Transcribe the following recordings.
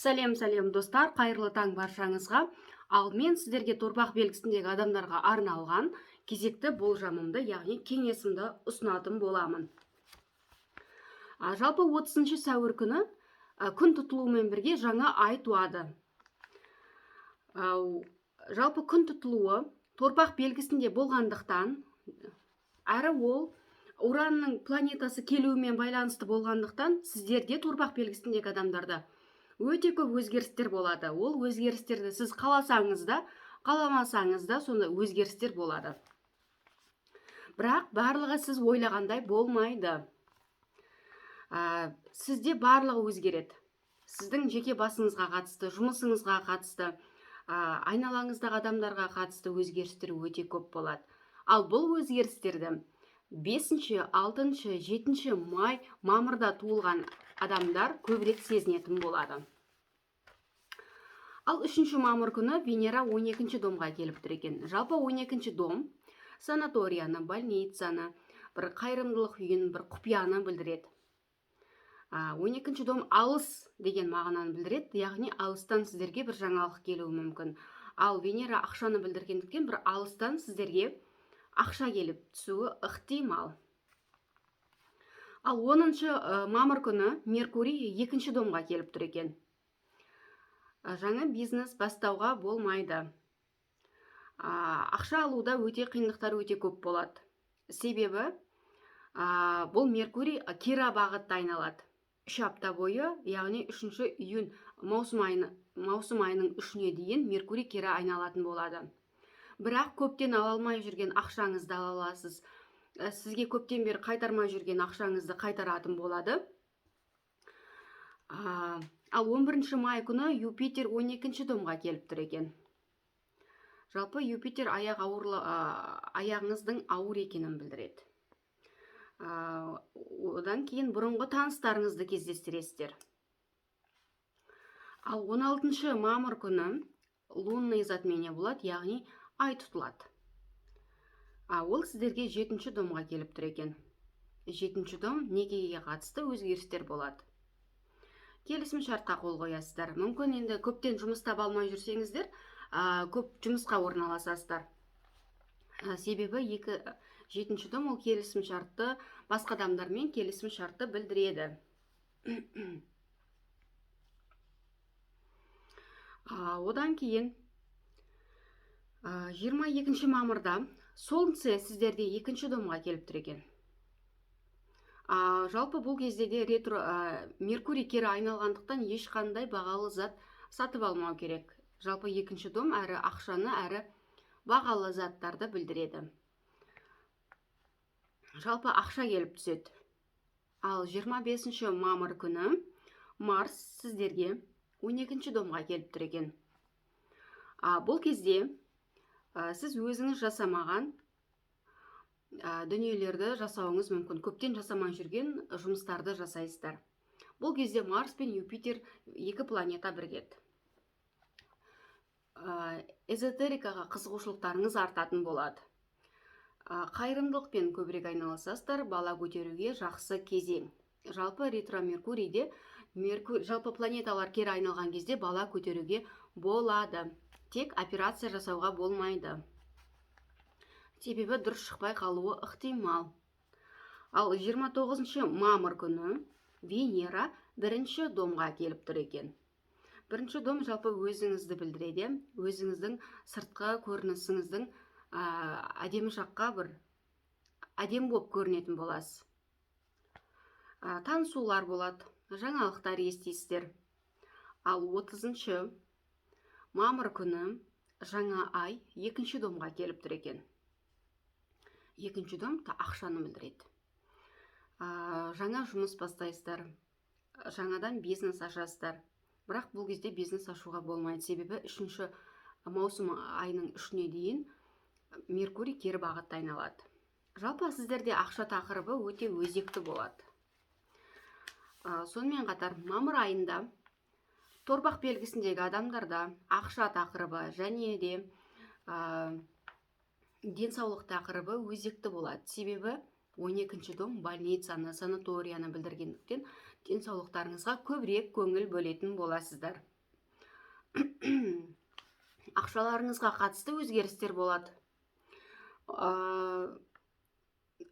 Сәлем достар, қайырлы таң баршаңызға. Ал мен сіздерге торпақ белгісіндегі адамдарға арналған кезекті болжамымды, яғни кеңесімді ұсынатын боламын. Жалпы 30 сәуір күні күн тұтылуымен бірге жаңа ай туады. Жалпы күн тұтылуы торпақ белгісінде болғандықтан, әрі ол Уранның планетасы келуімен байланысты болғандықтан, сіздерде торпақ белгісіндегі адамдарда өте көп өзгерістер болады. Ол өзгерістерді сіз қаласаңыз да, қаламасаңыз да сондай өзгерістер болады. Бірақ барлығы сіз ойлағандай болмайды. Сізде барлығы өзгереді. Сіздің жеке басыңызға қатысты, жұмысыңызға қатысты, айналаңыздағы адамдарға қатысты өзгерістер өте көп болады. Ал бұл өзгерістерді 5-ші, 6-ші, 7-ші мамырда туылған адамдар көбірек сезінетін болады. Ал 3-ші мамыр күні Венера 12-ші домға келіп тұр екен. Жалпы 12-ші дом санаторияны, больницаны, бір қайырымдылық үйін, бір құпияны білдіреді. 12-ші дом алыс деген мағынаны білдіреді, яғни алыстан сіздерге бір жаңалық келуі мүмкін. Ал Венера ақшаны білдіргендіктен бір алыстан сіздерге ақша келіп түсуі ықтимал. Ал 10-ші мамыр күні Меркурий 2-ші домға келіп тұр екен. Жаңа бизнес бастауға болмайды. Ақша алуда өте қиындықтар өте көп болады. Себебі бұл Меркурий кері бағытта айналады. 3 апта бойы, яғни 3-ші июнь маусым айының 3-не дейін Меркурий кері айналатын болады. Бірақ көптен ала алмай жүрген ақшаңызды ала аласыз. Сізге көптен бері қайтармай жүрген ақшаңызды қайтаратын болады. Ал 11-ші май күні Юпитер 12-ші домға келіп тұр екен. Жалпы Юпитер аяғыңыздың ауыр екенін білдіреді. Одан кейін бұрынғы таныстарыңызды кездестіресіздер. Ал 16-ші мамыр күні лунный затмение болады, яғни ай тұтылады. Ол сіздерге 7-ші домға келіп тұр екен. 7-ші дом некеге қатысты өзгерістер болады. Келісім шартқа қол қоясыздар. Мүмкін енді көптен жұмыс таба алмай жүрсеңіздер, көп жұмысқа орналасасыздар. Себебі 7-ші дом ол келісім шартты, басқа адамдармен келісім шартты білдіреді. Одан кейін 22-ші мамырда Солнце сіздерде 2-ші домға келіп тұр екен. Жалпы бұл кезде де Меркурий кері айналғандықтан ешқандай бағалы зат сатып алмау керек. Жалпы 2-ші дом әрі ақшаны, әрі бағалы заттарды білдіреді. Жалпы ақша келіп түседі. Ал 25-ші мамыр күні Марс сіздерге 12-ші домға келіп тұр екен. Бұл кезде сіз өзіңіз жасамаған дүниелерді жасауыңыз мүмкін. Көптен жасамай жүрген жұмыстарды жасайсыздар. Бұл кезде Марс пен Юпитер 2 планета біргеді. Эзотерикаға қызығушылықтарыңыз артатын болады. Қайырымдылықпен көбірек айналысасыздар, бала көтеруге жақсы кезең. Жалпы ретро Меркурийде, жалпы планеталар кері айналған кезде бала көтеруге болады. Тек операция жасауға болмайды. Себебі дұрыс шықпай қалуы ықтимал. Ал 29-ші мамыр күні Венера 1-ші домға келіп тұр екен. 1-ші дом жалпы өзіңізді білдіреді. Өзіңіздің сыртқы көрінісіңіздің әдемі жаққа бір әдем болып көрінетін боласыз. Танысулар болады, жаңалықтар естисіздер. Ал 30-ші мамыр күні жаңа ай 2-ші домға келіп тұр екен. 2-ші дом ақшаны білдіреді. Жаңа жұмыс бастайсыздар, жаңадан бизнес ашасыздар. Бірақ бұл кезде бизнес ашуға болмайды. Себебі 3-ші маусым айының 3-не дейін Меркурий кері бағытта айналады. Жалпы сіздерде ақша тақырыбы өте өзекті болады. Сонымен қатар мамыр айында торпақ белгісіндегі адамдарда ақша тақырыбы және де денсаулық тақырыбы өзекті болады. Себебі 12-ші дом больницаны, санаторияны білдіргендіктен денсаулықтарыңызға көбірек көңіл бөлетін боласыздар. ақшаларыңызға қатысты өзгерістер болады.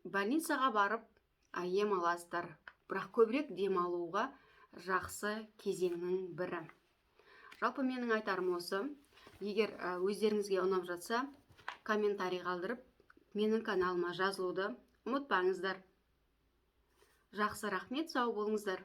Больницаға барып ем аласыздар, бірақ көбірек демалуға жақсы кезеңнің бірі. Жалпы менің айтарым осы. Егер өздеріңізге ұнап жатса, комментарий қалдырып, менің каналыма жазылуды ұмытпаңыздар. Жақсы, рахмет, сау болыңыздар.